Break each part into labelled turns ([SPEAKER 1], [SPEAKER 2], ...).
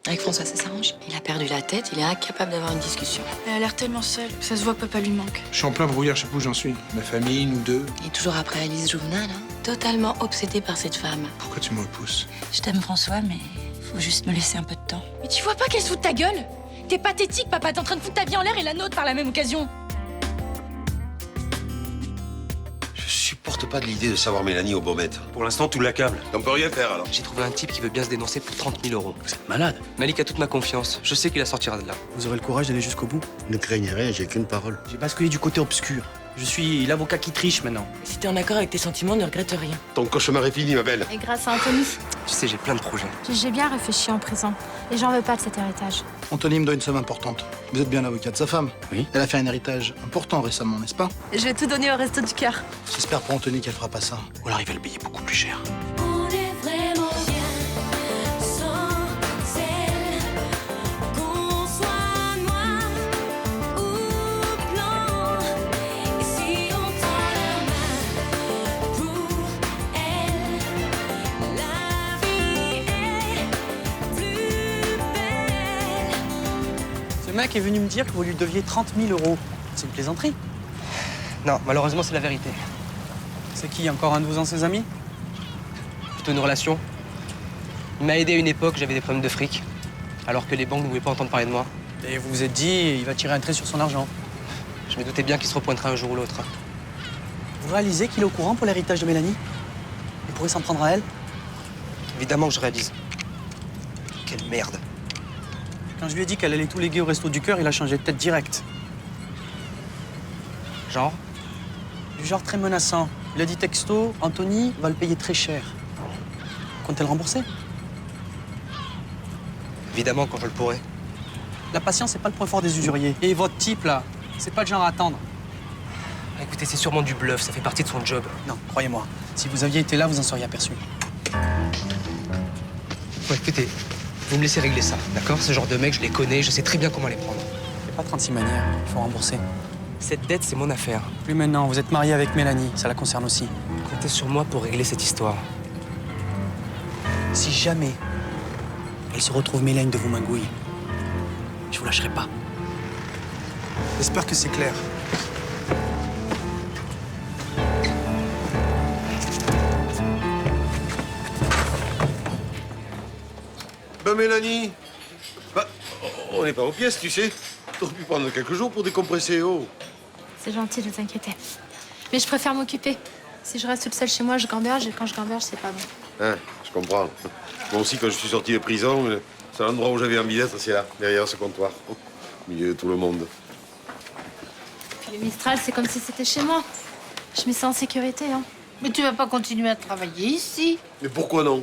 [SPEAKER 1] Avec François, ça s'arrange. Il a perdu la tête, il est incapable d'avoir une discussion.
[SPEAKER 2] Elle a l'air tellement seule. Ça se voit que papa lui manque.
[SPEAKER 3] Je suis en plein brouillard, je sais plus où j'en suis. Ma famille, nous deux.
[SPEAKER 1] Il est toujours après Alice Jouvenal, hein. Totalement obsédé par cette femme.
[SPEAKER 3] Pourquoi tu me repousses?
[SPEAKER 4] Je t'aime, François, mais faut juste me laisser un peu de temps.
[SPEAKER 2] Mais tu vois pas qu'elle se fout de ta gueule? T'es pathétique, papa. T'es en train de foutre ta vie en l'air et la nôtre par la même occasion.
[SPEAKER 5] Je supporte pas de l'idée de savoir Mélanie au beau maître.
[SPEAKER 6] Pour l'instant, tout l'accable.
[SPEAKER 5] On peut rien faire alors.
[SPEAKER 7] J'ai trouvé un type qui veut bien se dénoncer pour 30 000 euros.
[SPEAKER 6] Vous êtes malade.
[SPEAKER 7] Malik a toute ma confiance. Je sais qu'il la sortira de là.
[SPEAKER 6] Vous aurez le courage d'aller jusqu'au bout.
[SPEAKER 5] Ne craignez rien, j'ai qu'une parole.
[SPEAKER 6] J'ai basculé du côté obscur. Je suis l'avocat qui triche maintenant.
[SPEAKER 1] Si t'es en accord avec tes sentiments, ne regrette rien.
[SPEAKER 5] Ton cauchemar est fini, ma belle.
[SPEAKER 2] Et grâce à Anthony,
[SPEAKER 7] Tu sais, j'ai plein de projets.
[SPEAKER 2] j'ai bien réfléchi en prison. Et j'en veux pas de cet héritage.
[SPEAKER 8] Anthony me doit une somme importante. Vous êtes bien l'avocat de sa femme.
[SPEAKER 6] Oui.
[SPEAKER 8] Elle a fait un héritage important récemment, n'est-ce pas?
[SPEAKER 2] Je vais tout donner au resto du cœur.
[SPEAKER 8] J'espère pour Anthony qu'elle fera pas ça. Ou alors il va le payer beaucoup plus cher.
[SPEAKER 9] On est vraiment bien sans elle. Qu'on soit noir ou blanc. Et si on tend la main pour elle, la vie est plus belle.
[SPEAKER 6] Ce mec est venu me dire que vous lui deviez 30 000 euros. C'est une plaisanterie.
[SPEAKER 7] Non, malheureusement, c'est la vérité.
[SPEAKER 6] C'est qui, encore un de vos anciens amis?
[SPEAKER 7] Plutôt une relation. Il m'a aidé à une époque, j'avais des problèmes de fric. Alors que les banques ne voulaient pas entendre parler de moi.
[SPEAKER 6] Et vous vous êtes dit, il va tirer un trait sur son argent.
[SPEAKER 7] Je me doutais bien qu'il se repointerait un jour ou l'autre.
[SPEAKER 6] Vous réalisez qu'il est au courant pour l'héritage de Mélanie? Il pourrait s'en prendre à elle?
[SPEAKER 7] Évidemment que je réalise. Quelle merde.
[SPEAKER 6] Quand je lui ai dit qu'elle allait tout léguer au resto du cœur, il a changé de tête direct.
[SPEAKER 7] Genre,
[SPEAKER 6] Du genre très menaçant. Il a dit texto, Anthony va le payer très cher. Comptez le rembourser?
[SPEAKER 7] évidemment quand je le pourrai.
[SPEAKER 6] La patience, c'est pas le point fort des usuriers. Et votre type, là, c'est pas le genre à attendre.
[SPEAKER 7] Ah, écoutez, c'est sûrement du bluff, ça fait partie de son job.
[SPEAKER 6] Non, croyez-moi. Si vous aviez été là, vous en seriez aperçu.
[SPEAKER 7] Bon, écoutez, vous me laissez régler ça, d'accord? Ce genre de mec, je les connais, je sais très bien comment les prendre.
[SPEAKER 6] Il n'y a pas 36 manières, il faut rembourser.
[SPEAKER 7] Cette dette, c'est mon affaire.
[SPEAKER 6] Plus maintenant, vous êtes marié avec Mélanie, ça la concerne aussi.
[SPEAKER 7] Comptez sur moi pour régler cette histoire.
[SPEAKER 6] Si jamais elle se retrouve Mélanie de vos mangouilles, je vous lâcherai pas.
[SPEAKER 3] J'espère que c'est clair.
[SPEAKER 5] Ben Mélanie, on n'est pas aux pièces, tu sais. T'aurais pu prendre quelques jours pour décompresser, oh.
[SPEAKER 2] C'est gentil de t'inquiéter. Mais je préfère m'occuper. Si je reste toute seule chez moi, je gamberge. Et quand je gamberge, c'est pas bon.
[SPEAKER 5] Hein, je comprends. Moi aussi, quand je suis sorti de prison, le seul endroit où j'avais envie d'être, c'est là, derrière ce comptoir. Au milieu de tout le monde.
[SPEAKER 2] Puis le Mistral, c'est comme si c'était chez moi. Je me sens en sécurité, hein.
[SPEAKER 10] Mais tu vas pas continuer à travailler ici.
[SPEAKER 5] Mais pourquoi non?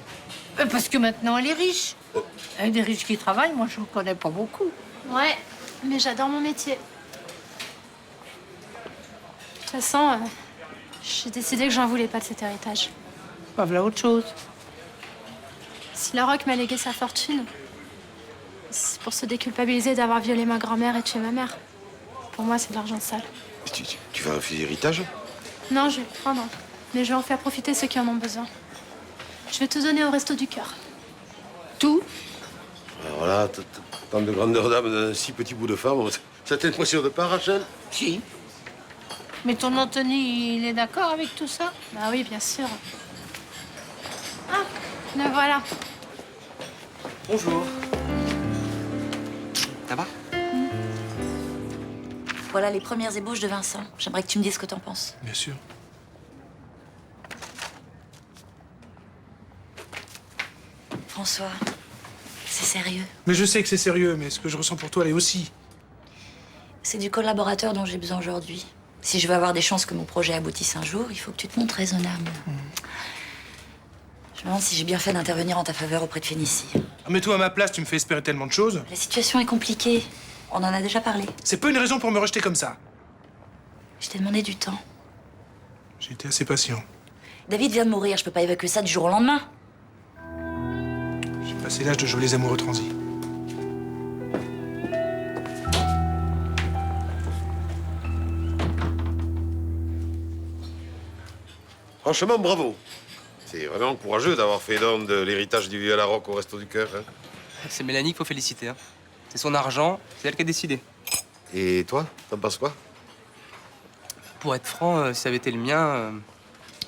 [SPEAKER 10] Parce que maintenant, elle est riche. Et des riches qui travaillent, moi, je ne connais pas beaucoup.
[SPEAKER 2] Ouais, mais j'adore mon métier. De toute façon, j'ai décidé que j'en voulais pas de cet héritage.
[SPEAKER 10] Pas voilà autre chose.
[SPEAKER 2] Si Larocque m'a légué sa fortune, c'est pour se déculpabiliser d'avoir violé ma grand-mère et tué ma mère. Pour moi, c'est de l'argent sale.
[SPEAKER 5] Tu vas refuser l'héritage?
[SPEAKER 2] Non, je vais le prendre. Mais je vais en faire profiter ceux qui en ont besoin. Je vais tout donner au resto du cœur.
[SPEAKER 10] Tout.
[SPEAKER 5] Alors là, tant de grandeur d'âme d'un si petit bout de femme, ça t'impressionne pas, Rachel?
[SPEAKER 10] Si. Mais ton Anthony, il est d'accord avec tout ça?
[SPEAKER 2] Bah oui, bien sûr. Ah, le voilà.
[SPEAKER 7] Bonjour. Ça va?
[SPEAKER 4] Voilà les premières ébauches de Vincent. J'aimerais que tu me dises ce que t'en penses.
[SPEAKER 3] Bien sûr.
[SPEAKER 4] François, c'est sérieux.
[SPEAKER 3] Mais je sais que c'est sérieux, mais ce que je ressens pour toi, elle est aussi.
[SPEAKER 4] C'est du collaborateur dont j'ai besoin aujourd'hui. Si je veux avoir des chances que mon projet aboutisse un jour, il faut que tu te montres raisonnable. Je me demande si j'ai bien fait d'intervenir en ta faveur auprès de Fénicie.
[SPEAKER 3] Ah, mais toi, à ma place, tu me fais espérer tellement de choses.
[SPEAKER 4] La situation est compliquée. On en a déjà parlé.
[SPEAKER 3] C'est pas une raison pour me rejeter comme ça.
[SPEAKER 4] Je t'ai demandé du temps.
[SPEAKER 3] J'ai été assez patient.
[SPEAKER 4] David vient de mourir, je peux pas évacuer ça du jour au lendemain.
[SPEAKER 3] J'ai passé l'âge de jouer les amoureux transis.
[SPEAKER 5] Franchement, bravo. C'est vraiment courageux d'avoir fait don de l'héritage du vieux Larocque au resto du cœur. Hein.
[SPEAKER 7] C'est Mélanie qu'il faut féliciter. Hein. C'est son argent, c'est elle qui a décidé.
[SPEAKER 5] Et toi, t'en penses quoi?
[SPEAKER 7] Pour être franc, si ça avait été le mien,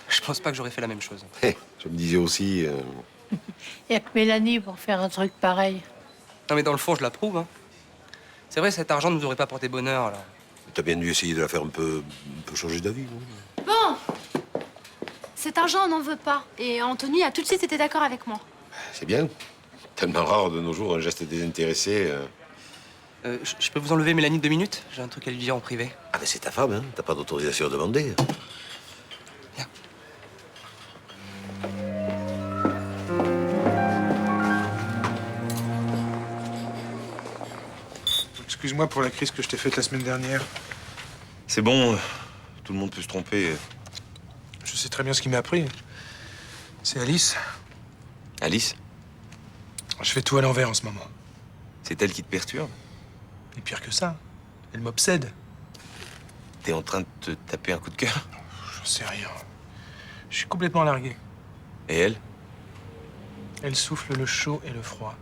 [SPEAKER 7] je pense pas que j'aurais fait la même chose.
[SPEAKER 5] Je me disais aussi...
[SPEAKER 10] Il n'y a que Mélanie pour faire un truc pareil.
[SPEAKER 7] Non mais dans le fond, je l'approuve. Hein. C'est vrai, cet argent ne nous aurait pas porté bonheur, alors.
[SPEAKER 5] T'as bien dû essayer de la faire un peu changer d'avis, non?
[SPEAKER 2] Bon, cet argent, on n'en veut pas. Et Anthony a tout de suite été d'accord avec moi.
[SPEAKER 5] C'est bien. Tellement rare de nos jours, un geste désintéressé.
[SPEAKER 7] Je peux vous enlever Mélanie 2 minutes? J'ai un truc à lui dire en privé.
[SPEAKER 5] Ah, mais c'est ta femme, hein? T'as pas d'autorisation à demander.
[SPEAKER 7] Viens.
[SPEAKER 3] Excuse-moi pour la crise que je t'ai faite la semaine dernière.
[SPEAKER 5] C'est bon, tout le monde peut se tromper.
[SPEAKER 3] Je sais très bien ce qui m'a pris. C'est Alice.
[SPEAKER 5] Alice,
[SPEAKER 3] Je fais tout à l'envers en ce moment.
[SPEAKER 5] c'est elle qui te perturbe?
[SPEAKER 3] Et pire que ça, elle m'obsède.
[SPEAKER 5] T'es en train de te taper un coup de cœur?
[SPEAKER 3] J'en sais rien. Je suis complètement largué.
[SPEAKER 5] Et elle?
[SPEAKER 3] Elle souffle le chaud et le froid.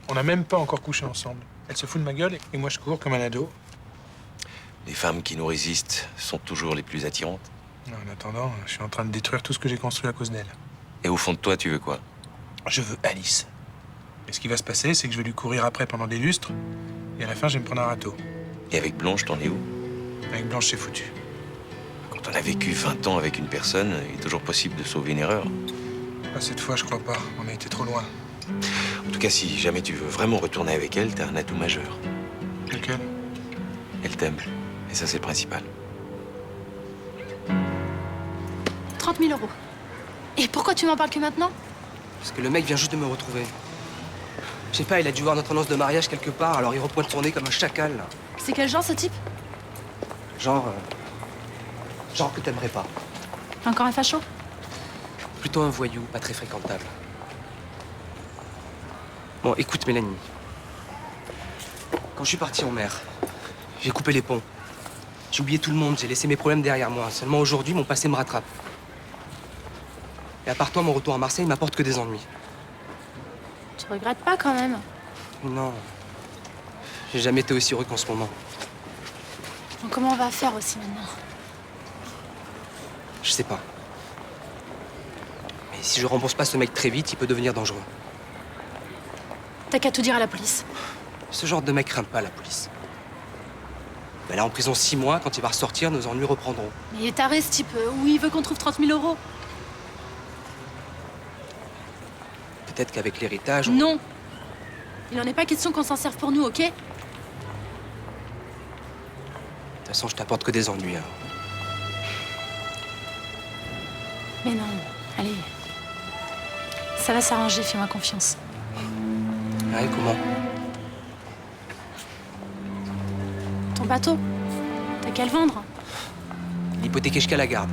[SPEAKER 3] On n'a même pas encore couché ensemble. Elle se fout de ma gueule et moi je cours comme un ado.
[SPEAKER 5] Les femmes qui nous résistent sont toujours les plus attirantes.
[SPEAKER 3] En attendant, je suis en train de détruire tout ce que j'ai construit à cause d'elle.
[SPEAKER 5] Et au fond de toi, tu veux quoi?
[SPEAKER 3] Je veux Alice. Et ce qui va se passer, c'est que je vais lui courir après pendant des lustres. Et à la fin, je vais me prendre un râteau.
[SPEAKER 5] Et avec Blanche, t'en es où?
[SPEAKER 3] Avec Blanche, c'est foutu.
[SPEAKER 5] Quand on a vécu 20 ans avec une personne, il est toujours possible de sauver une erreur.
[SPEAKER 3] Ah, cette fois, je crois pas. On a été trop loin.
[SPEAKER 5] En tout cas, si jamais tu veux vraiment retourner avec elle, t'as un atout majeur.
[SPEAKER 3] Lequel?
[SPEAKER 5] Elle t'aime. Et ça, c'est le principal.
[SPEAKER 2] 30 000 euros. Et pourquoi tu m'en parles que maintenant?
[SPEAKER 7] Parce que le mec vient juste de me retrouver. Je sais pas, il a dû voir notre annonce de mariage quelque part, alors il repointe son nez comme un chacal, là.
[SPEAKER 2] C'est quel genre, ce type?
[SPEAKER 7] Genre que t'aimerais pas.
[SPEAKER 2] Encore un facho?
[SPEAKER 7] Plutôt un voyou, pas très fréquentable. Bon, écoute, Mélanie. Quand je suis parti en mer, j'ai coupé les ponts. J'ai oublié tout le monde, j'ai laissé mes problèmes derrière moi. Seulement aujourd'hui, mon passé me rattrape. Et à part toi, mon retour à Marseille m'apporte que des ennuis.
[SPEAKER 2] Tu regrettes pas, quand même?
[SPEAKER 7] Non. J'ai jamais été aussi heureux qu'en ce moment.
[SPEAKER 2] Bon, comment on va faire aussi, maintenant?
[SPEAKER 7] Je sais pas. Mais si je rembourse pas ce mec très vite, il peut devenir dangereux.
[SPEAKER 2] T'as qu'à tout dire à la police.
[SPEAKER 7] Ce genre de mec craint pas la police. Mais là, en prison 6 mois, quand il va ressortir, nos ennuis reprendront.
[SPEAKER 2] Mais il est taré, ce type. Oui, il veut qu'on trouve 30 000 euros.
[SPEAKER 7] Peut-être qu'avec l'héritage... on-
[SPEAKER 2] Non. Il en est pas question qu'on s'en serve pour nous, ok?
[SPEAKER 7] De toute façon, je t'apporte que des ennuis, alors.
[SPEAKER 2] Mais non, allez. Ça va s'arranger, fais-moi confiance.
[SPEAKER 7] Ouais, comment?
[SPEAKER 2] Ton bateau, t'as qu'à le vendre.
[SPEAKER 7] L'hypothéquer jusqu'à la garde.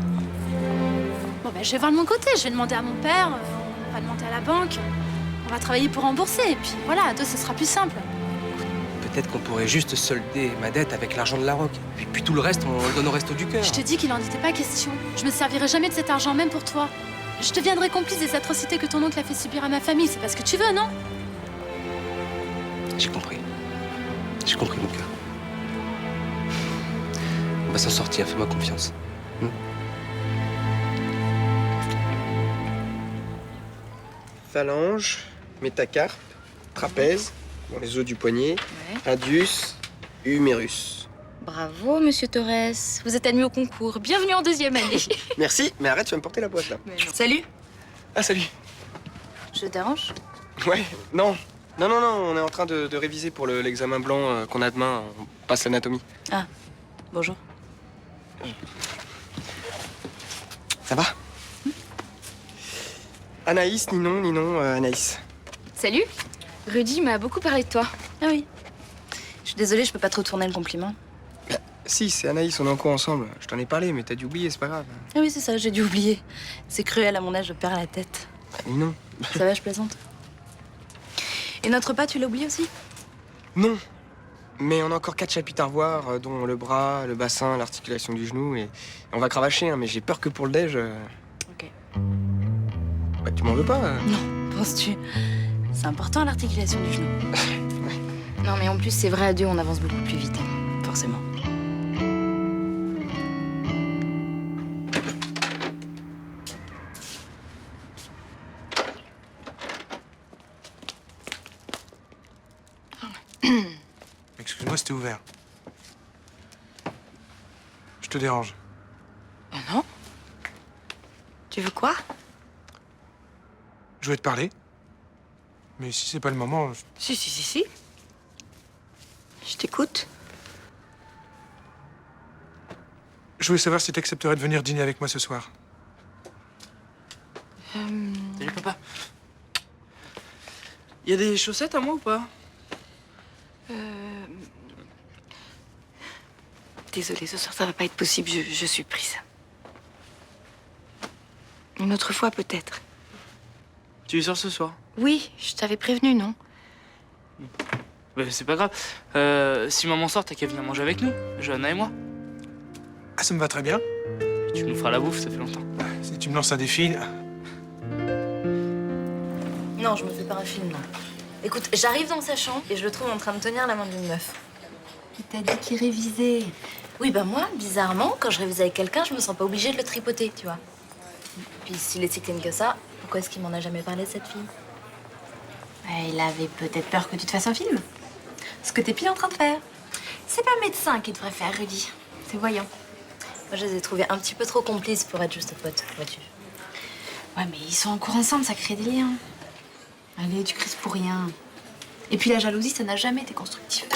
[SPEAKER 2] Bon, ben, je vais voir de mon côté. Je vais demander à mon père, on va demander à la banque. On va travailler pour rembourser. Et puis voilà, à deux, ce sera plus simple.
[SPEAKER 7] Peut-être qu'on pourrait juste solder ma dette avec l'argent de la Roque. Puis tout le reste, on le donne au resto du cœur.
[SPEAKER 2] Je te dis qu'il en était pas question. Je me servirai jamais de cet argent, même pour toi. Je deviendrai complice des atrocités que ton oncle a fait subir à ma famille. C'est parce que tu veux, non?
[SPEAKER 7] J'ai compris. J'ai compris, mon cœur. On va s'en sortir, fais-moi confiance. Phalange, métacarpe, trapèze, dans les os du poignet, radius, humérus.
[SPEAKER 4] Bravo, monsieur Torres. Vous êtes admis au concours. Bienvenue en 2e année.
[SPEAKER 7] Merci, mais arrête, tu vas me porter la boîte, là.
[SPEAKER 4] Salut.
[SPEAKER 7] Ah, salut.
[SPEAKER 4] Je te dérange?
[SPEAKER 7] Ouais, non. Non, on est en train de réviser pour l'examen blanc qu'on a demain. On passe l'anatomie.
[SPEAKER 4] Ah, bonjour.
[SPEAKER 7] Ça va? Anaïs, Ninon, Anaïs.
[SPEAKER 4] Salut. Rudy m'a beaucoup parlé de toi. Ah oui. Je suis désolée, je peux pas trop tourner le compliment.
[SPEAKER 7] Si, c'est Anaïs, on est en cours ensemble. Je t'en ai parlé, mais t'as dû oublier, c'est pas grave.
[SPEAKER 4] Ah oui, c'est ça, j'ai dû oublier. C'est cruel, à mon âge, je perds la tête.
[SPEAKER 7] Ninon.
[SPEAKER 4] Ça va, je plaisante. Et notre repas, tu l'as oublié aussi?
[SPEAKER 7] Non. Mais on a encore 4 chapitres à revoir, dont le bras, le bassin, l'articulation du genou. Et on va cravacher, hein, mais j'ai peur que pour le déj...
[SPEAKER 4] Ok.
[SPEAKER 7] Bah, tu m'en veux pas
[SPEAKER 4] Non, penses-tu? C'est important l'articulation du genou. Non, mais en plus, c'est vrai, à deux, on avance beaucoup plus vite, hein, forcément.
[SPEAKER 3] Excuse-moi, c'était ouvert. Je te dérange.
[SPEAKER 4] Oh non. Tu veux quoi?
[SPEAKER 3] Je voulais te parler. Mais si c'est pas le moment,
[SPEAKER 4] Si. Je t'écoute.
[SPEAKER 3] je voulais savoir si t'accepterais de venir dîner avec moi ce soir.
[SPEAKER 6] Salut, papa. Y a des chaussettes à moi ou pas?
[SPEAKER 1] Désolée, ce soir, ça va pas être possible. Je suis prise. Une autre fois, peut-être.
[SPEAKER 6] Tu sors ce soir?
[SPEAKER 1] Oui, je t'avais prévenu, non?
[SPEAKER 11] Bah, c'est pas grave. Si maman sort, t'as qu'à venir manger avec nous, Johanna et moi.
[SPEAKER 3] Ah, ça me va très bien.
[SPEAKER 11] Tu nous feras la bouffe, ça fait longtemps.
[SPEAKER 3] Si tu me lances un défi...
[SPEAKER 4] Non, je me fais pas un film, non. Écoute, j'arrive dans sa chambre et je le trouve en train de tenir la main d'une meuf.
[SPEAKER 1] Il t'a dit qu'il révisait.
[SPEAKER 4] Oui, bah moi, bizarrement, quand je révise avec quelqu'un, je me sens pas obligée de le tripoter, tu vois. Puis s'il est si clean que ça, pourquoi est-ce qu'il m'en a jamais parlé de cette fille?
[SPEAKER 2] Il avait peut-être peur que tu te fasses un film. Ce que t'es pile en train de faire. C'est pas médecin qui devrait faire, Rudy. C'est voyant.
[SPEAKER 4] Moi, je les ai trouvés un petit peu trop complices pour être juste potes, vois-tu.
[SPEAKER 2] Ouais, mais ils sont en cours ensemble, ça crée des liens. Allez, tu crises pour rien. Et puis la jalousie, ça n'a jamais été constructif.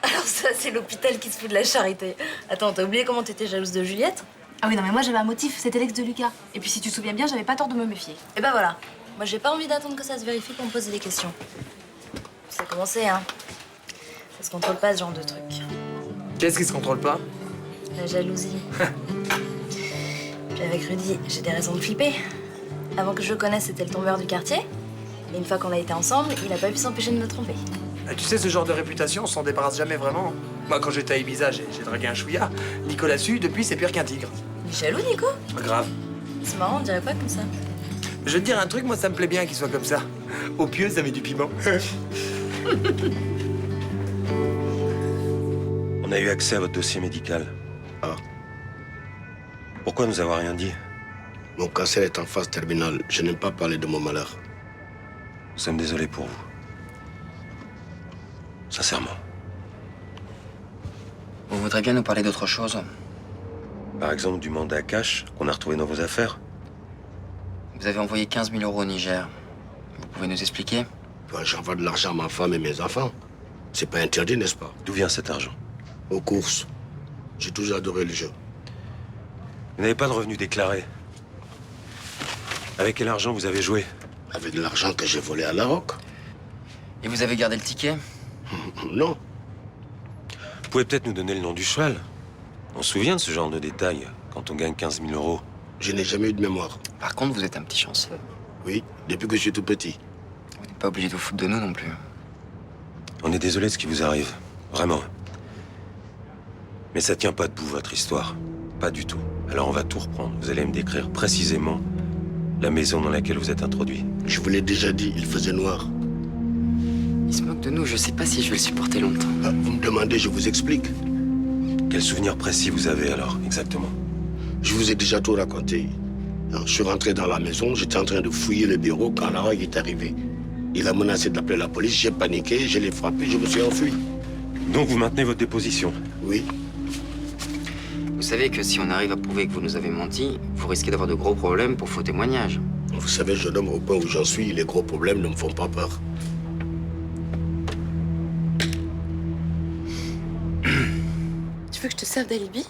[SPEAKER 4] Alors ça, c'est l'hôpital qui se fout de la charité. Attends, t'as oublié comment t'étais jalouse de Juliette?
[SPEAKER 2] Ah oui, non, mais moi j'avais un motif, c'était l'ex de Lucas. Et puis si tu te souviens bien, j'avais pas tort de me méfier.
[SPEAKER 4] Et ben voilà. Moi, j'ai pas envie d'attendre que ça se vérifie pour me poser des questions. Ça a commencé, hein. Ça se contrôle pas, ce genre de truc.
[SPEAKER 7] Qu'est-ce qui se contrôle pas?
[SPEAKER 4] La jalousie. Puis avec Rudy, j'ai des raisons de flipper. Avant que je le connaisse, c'était le tombeur du quartier. Et une fois qu'on a été ensemble, il a pas pu s'empêcher de me tromper.
[SPEAKER 7] Tu sais, ce genre de réputation, on s'en débarrasse jamais vraiment. Moi, quand j'étais à Ibiza, j'ai dragué un chouïa. Nicolas Su, depuis, c'est pire qu'un tigre.
[SPEAKER 4] Il est jaloux, Nico?
[SPEAKER 7] Pas grave.
[SPEAKER 4] C'est marrant, on dirait pas comme ça.
[SPEAKER 7] Je vais te dire un truc, moi, ça me plaît bien qu'il soit comme ça. Au pieu, ça met du piment.
[SPEAKER 5] On a eu accès à votre dossier médical.
[SPEAKER 12] Ah.
[SPEAKER 5] Pourquoi nous avoir rien dit?
[SPEAKER 12] Mon cancer est en phase terminale. Je n'aime pas parler de mon malheur.
[SPEAKER 5] Nous sommes désolés pour vous. Sincèrement.
[SPEAKER 13] Vous voudrez bien nous parler d'autre chose?
[SPEAKER 5] Par exemple, du mandat cash qu'on a retrouvé dans vos affaires.
[SPEAKER 13] Vous avez envoyé 15 000 € au Niger. Vous pouvez nous expliquer?
[SPEAKER 12] J'envoie de l'argent à ma femme et mes enfants. C'est pas interdit, n'est-ce pas?
[SPEAKER 5] D'où vient cet argent?
[SPEAKER 12] Aux courses. J'ai toujours adoré le jeu.
[SPEAKER 5] Vous n'avez pas de revenus déclarés. Avec quel argent vous avez joué?
[SPEAKER 12] Avec de l'argent que j'ai volé à La Roque.
[SPEAKER 13] Et vous avez gardé le ticket?
[SPEAKER 12] Non.
[SPEAKER 5] Vous pouvez peut-être nous donner le nom du cheval. On se souvient de ce genre de détails quand on gagne 15 000 €.
[SPEAKER 12] Je n'ai jamais eu de mémoire.
[SPEAKER 13] Par contre, vous êtes un petit chanceux.
[SPEAKER 12] Oui, depuis que je suis tout petit.
[SPEAKER 13] Vous n'êtes pas obligé de vous foutre de nous non plus.
[SPEAKER 5] On est désolé de ce qui vous arrive. Vraiment. Mais ça tient pas debout, votre histoire. Pas du tout. Alors on va tout reprendre. Vous allez me décrire précisément la maison dans laquelle vous êtes introduit.
[SPEAKER 12] Je vous l'ai déjà dit, il faisait noir.
[SPEAKER 13] Il se moque de nous, je sais pas si je vais le supporter longtemps.
[SPEAKER 12] Ah, vous me demandez, je vous explique.
[SPEAKER 5] Quel souvenir précis vous avez alors, exactement?
[SPEAKER 12] Je vous ai déjà tout raconté. Je suis rentré dans la maison, j'étais en train de fouiller le bureau quand la Rogue est arrivé. Il a menacé d'appeler la police, j'ai paniqué, je l'ai frappé, je me suis enfui.
[SPEAKER 5] Donc vous maintenez votre déposition?
[SPEAKER 12] Oui.
[SPEAKER 13] Vous savez que si on arrive à prouver que vous nous avez menti, vous risquez d'avoir de gros problèmes pour faux témoignages.
[SPEAKER 12] Vous savez, jeune homme, au point où j'en suis, les gros problèmes ne me font pas peur.
[SPEAKER 1] Tu veux que je te serve d'alibi?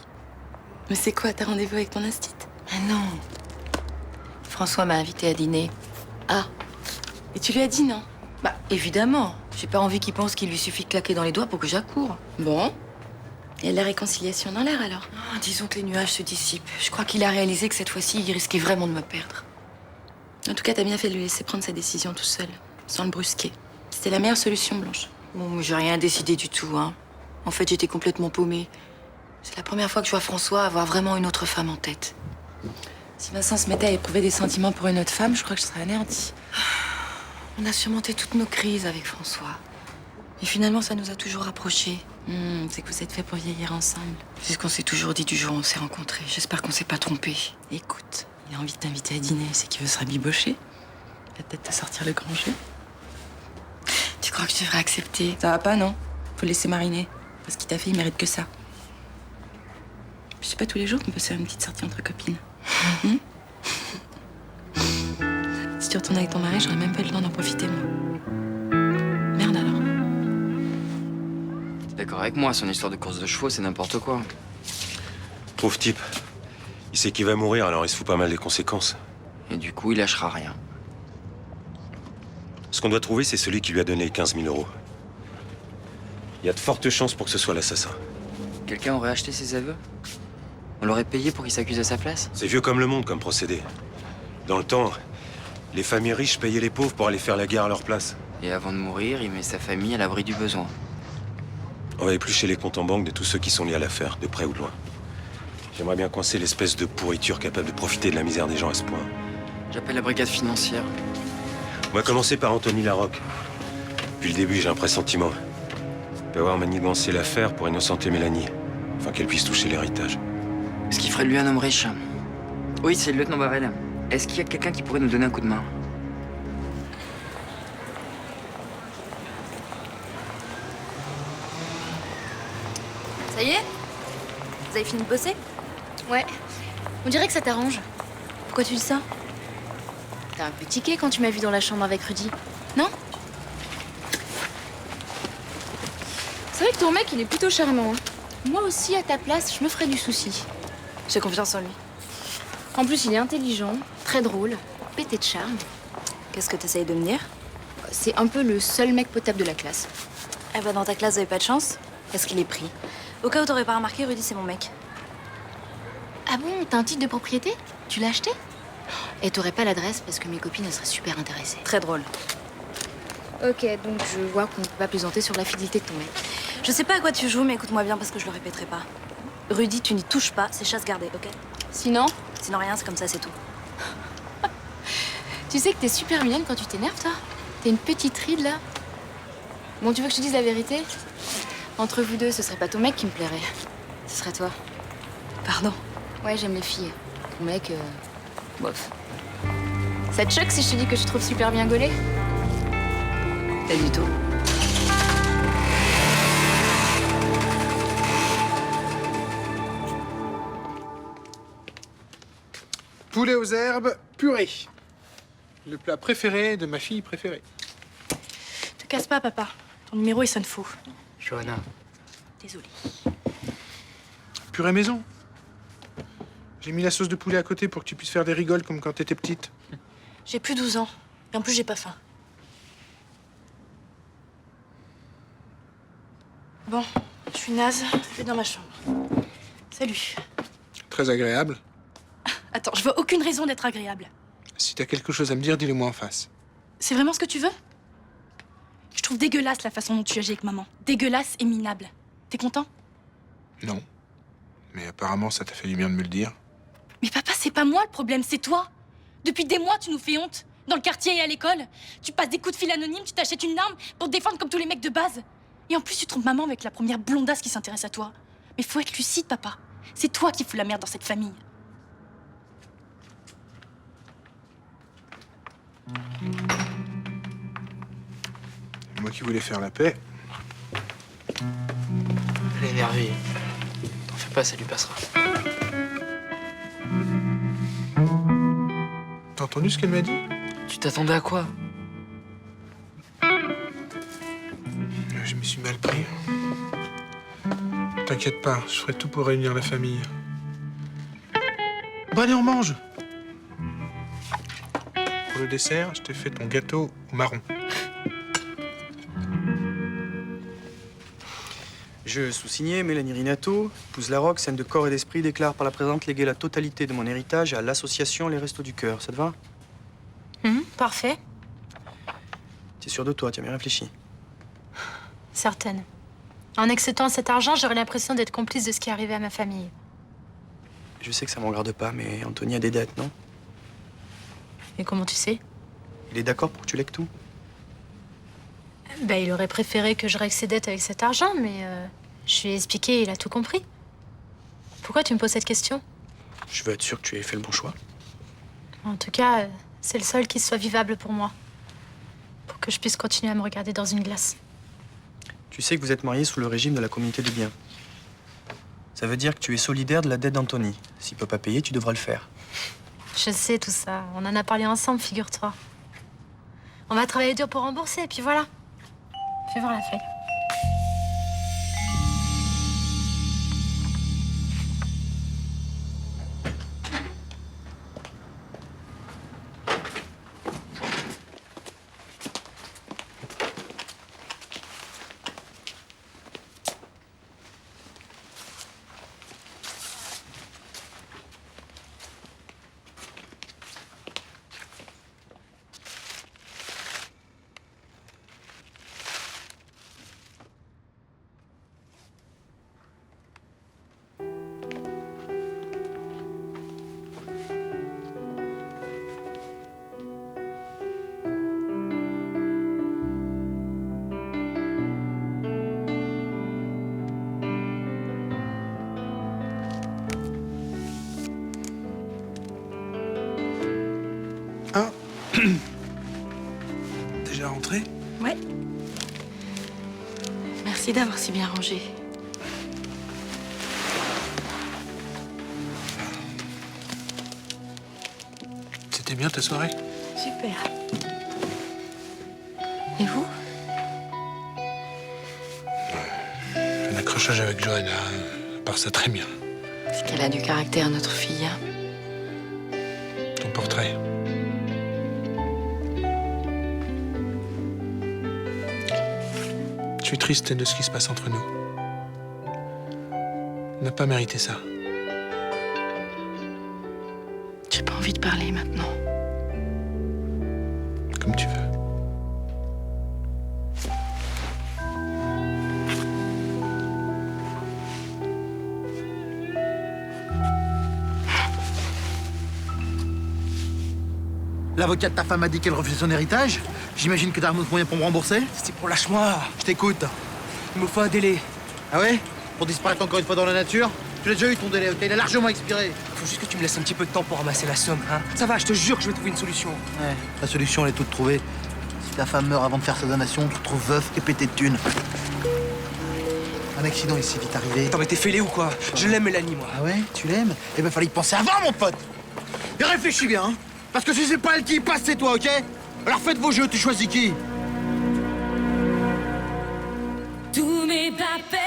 [SPEAKER 1] Mais c'est quoi, t'as rendez-vous avec ton instit? Ah non. François m'a invité à dîner. Ah. Et tu lui as dit non? Bah, évidemment. J'ai pas envie qu'il pense qu'il lui suffit de claquer dans les doigts pour que j'accoure. Bon. Il y a de la réconciliation dans l'air, alors? Ah, disons que les nuages se dissipent. Je crois qu'il a réalisé que cette fois-ci, il risquait vraiment de me perdre. En tout cas, t'as bien fait de lui laisser prendre sa décision tout seul, sans le brusquer. C'était la meilleure solution, Blanche. Bon, mais j'ai rien décidé du tout, hein. En fait, j'étais complètement paumée. C'est la première fois que je vois François avoir vraiment une autre femme en tête. Si Vincent se mettait à éprouver des sentiments pour une autre femme, je crois que je serais anéantie. On a surmonté toutes nos crises avec François. Et finalement, ça nous a toujours rapprochés. C'est que vous êtes faits pour vieillir ensemble. C'est ce qu'on s'est toujours dit du jour où on s'est rencontrés. J'espère qu'on s'est pas trompé. Écoute, il a envie de t'inviter à dîner, c'est qu'il veut se rabibocher. Il va peut-être te sortir le grand jeu. Tu crois que je devrais accepter? Ça va pas, non? Faut le laisser mariner. Parce qu'il t'a fait, il mérite que ça. Je sais pas tous les jours qu'on peut se faire une petite sortie entre copines. Si tu retournes avec ton mari, j'aurais même pas eu le temps d'en profiter, moi. Merde alors.
[SPEAKER 13] T'es d'accord avec moi, son histoire de course de chevaux, c'est n'importe quoi.
[SPEAKER 5] Pauvre type. Il sait qu'il va mourir, alors il se fout pas mal des conséquences.
[SPEAKER 13] Et du coup, il lâchera rien.
[SPEAKER 5] Ce qu'on doit trouver, c'est celui qui lui a donné 15 000 €. Il y a de fortes chances pour que ce soit l'assassin.
[SPEAKER 13] Quelqu'un aurait acheté ses aveux? On l'aurait payé pour qu'il s'accuse à sa place?
[SPEAKER 5] C'est vieux comme le monde, comme procédé. Dans le temps, les familles riches payaient les pauvres pour aller faire la guerre à leur place.
[SPEAKER 13] Et avant de mourir, il met sa famille à l'abri du besoin.
[SPEAKER 5] On va éplucher les comptes en banque de tous ceux qui sont liés à l'affaire, de près ou de loin. J'aimerais bien coincer l'espèce de pourriture capable de profiter de la misère des gens à ce point.
[SPEAKER 13] J'appelle la brigade financière.
[SPEAKER 5] On va commencer par Anthony Larocque. Depuis le début, j'ai un pressentiment. Il peut avoir manigancé l'affaire pour innocenter Mélanie, afin qu'elle puisse toucher l'héritage.
[SPEAKER 13] Ce qui ferait de lui un homme riche. Oui, c'est le lieutenant Barrel. Est-ce qu'il y a quelqu'un qui pourrait nous donner un coup de main?
[SPEAKER 4] Ça y est? Vous avez fini de bosser?
[SPEAKER 2] Ouais. On dirait que ça t'arrange.
[SPEAKER 4] Pourquoi tu dis ça?
[SPEAKER 2] T'as un peu tiqué quand tu m'as vu dans la chambre avec Rudy, non? C'est vrai que ton mec, il est plutôt charmant. Hein. Moi aussi, à ta place, je me ferais du souci.
[SPEAKER 4] J'ai confiance en lui.
[SPEAKER 2] En plus, il est intelligent, très drôle, pété de charme.
[SPEAKER 4] Qu'est-ce que t'essayes de me dire?
[SPEAKER 2] C'est un peu le seul mec potable de la classe.
[SPEAKER 4] Eh ben, dans ta classe, vous avez pas de chance? Est-ce qu'il est pris? Au cas où t'aurais pas remarqué, Rudy, c'est mon mec.
[SPEAKER 2] Ah bon, t'as un titre de propriété? Tu l'as acheté? Et t'aurais pas l'adresse parce que mes copines, elles seraient super intéressées.
[SPEAKER 4] Très drôle.
[SPEAKER 2] Ok, donc je vois qu'on peut pas plaisanter sur la fidélité de ton mec.
[SPEAKER 4] Je sais pas à quoi tu joues, mais écoute-moi bien parce que je le répéterai pas. Rudy, tu n'y touches pas, c'est chasse gardée, ok?
[SPEAKER 2] Sinon?
[SPEAKER 4] Sinon rien, c'est comme ça, c'est tout.
[SPEAKER 2] Tu sais que t'es super mignonne quand tu t'énerves, toi? T'es une petite ride, là. Bon, tu veux que je te dise la vérité? Entre vous deux, ce serait pas ton mec qui me plairait. Ce serait toi.
[SPEAKER 4] Pardon?
[SPEAKER 2] Ouais, j'aime les filles. Ton mec, bof. Ça te choque si je te dis que je te trouve super bien gaulée?
[SPEAKER 4] Pas du tout.
[SPEAKER 3] Poulet aux herbes, purée. Le plat préféré de ma fille préférée.
[SPEAKER 14] Te casse pas, papa. Ton numéro, il sonne faux.
[SPEAKER 11] Johanna.
[SPEAKER 14] Désolée.
[SPEAKER 3] Purée maison. J'ai mis la sauce de poulet à côté pour que tu puisses faire des rigoles comme quand t'étais petite.
[SPEAKER 14] J'ai plus 12 ans. Et en plus, j'ai pas faim. Bon, je suis naze. Je vais dans ma chambre. Salut.
[SPEAKER 3] Très agréable.
[SPEAKER 14] Attends, je vois aucune raison d'être agréable.
[SPEAKER 3] Si t'as quelque chose à me dire, dis-le-moi en face.
[SPEAKER 14] C'est vraiment ce que tu veux? Je trouve dégueulasse la façon dont tu agis avec maman. Dégueulasse et minable. T'es content?
[SPEAKER 3] Non. Mais apparemment, ça t'a fait du bien de me le dire.
[SPEAKER 14] Mais papa, c'est pas moi le problème, c'est toi. Depuis des mois, tu nous fais honte. Dans le quartier et à l'école. Tu passes des coups de fil anonymes, tu t'achètes une arme pour te défendre comme tous les mecs de base. Et en plus, tu trompes maman avec la première blondasse qui s'intéresse à toi. Mais faut être lucide, papa. C'est toi qui fous la merde dans cette famille.
[SPEAKER 3] Moi qui voulais faire la paix.
[SPEAKER 11] Elle est énervée. T'en fais pas, ça lui passera.
[SPEAKER 3] T'as entendu ce qu'elle m'a dit?
[SPEAKER 11] Tu t'attendais à quoi?
[SPEAKER 3] Je m'y suis mal pris. T'inquiète pas, je ferai tout pour réunir la famille. Bon, allez, on mange. Pour le dessert, je t'ai fait ton gâteau au marron.
[SPEAKER 6] Je, sous-signé Mélanie Rinato, épouse Larocque, scène de corps et d'esprit, déclare par la présente léguer la totalité de mon héritage à l'association Les Restos du Cœur. Ça te va?
[SPEAKER 14] Parfait.
[SPEAKER 6] T'es sûr de toi, tu as bien réfléchi.
[SPEAKER 2] Certaine. En acceptant cet argent, j'aurais l'impression d'être complice de ce qui est arrivé à ma famille.
[SPEAKER 6] Je sais que ça me regarde pas, mais Anthony a des dettes, non?
[SPEAKER 2] Et comment tu sais?
[SPEAKER 6] Il est d'accord pour que tu lègues tout.
[SPEAKER 2] Bah, il aurait préféré que je règle ses dettes avec cet argent, mais je lui ai expliqué, il a tout compris. Pourquoi tu me poses cette question?
[SPEAKER 6] Je veux être sûr que tu aies fait le bon choix.
[SPEAKER 2] En tout cas, c'est le seul qui soit vivable pour moi. Pour que je puisse continuer à me regarder dans une glace.
[SPEAKER 6] Tu sais que vous êtes mariés sous le régime de la communauté du bien. Ça veut dire que tu es solidaire de la dette d'Anthony. S'il peut pas payer, tu devras le faire.
[SPEAKER 2] Je sais tout ça. On en a parlé ensemble, figure-toi. On va travailler dur pour rembourser, et puis voilà. Fais voir la feuille.
[SPEAKER 8] Déjà rentré?
[SPEAKER 1] Ouais. Merci d'avoir si bien rangé.
[SPEAKER 3] C'était bien ta soirée?
[SPEAKER 1] Super. Et vous?
[SPEAKER 3] Un accrochage avec Johanna, à part ça, très bien.
[SPEAKER 1] C'est qu'elle a du caractère, notre fille. Hein.
[SPEAKER 3] Ton portrait. Je suis triste de ce qui se passe entre nous. On n'a pas mérité ça.
[SPEAKER 1] J'ai pas envie de parler maintenant.
[SPEAKER 3] Comme tu veux.
[SPEAKER 8] L'avocat de ta femme a dit qu'elle refusait son héritage. J'imagine que t'as un autre moyen pour me rembourser.
[SPEAKER 7] C'est pour lâche-moi.
[SPEAKER 8] Je t'écoute.
[SPEAKER 7] Il me faut un délai.
[SPEAKER 8] Ah ouais? Pour disparaître encore une fois dans la nature? Tu l'as déjà eu ton délai, ok? Il a largement expiré.
[SPEAKER 7] Faut juste que tu me laisses un petit peu de temps pour ramasser la somme, hein. Ça va, je te jure que je vais trouver une solution.
[SPEAKER 8] Ouais, la solution, elle est toute trouvée. Si ta femme meurt avant de faire sa donation, tu te retrouves veuf et pété de thunes. Un accident ici vite arrivé.
[SPEAKER 7] Attends, mais t'es fêlé ou quoi? Je l'aime, Mélanie, moi.
[SPEAKER 8] Ah ouais? Tu l'aimes? Eh ben, fallait y penser avant, mon pote! Et réfléchis bien, hein? Parce que si c'est pas elle qui y passe, c'est toi, ok? Alors faites vos jeux, tu choisis qui?
[SPEAKER 9] Tous mes papels.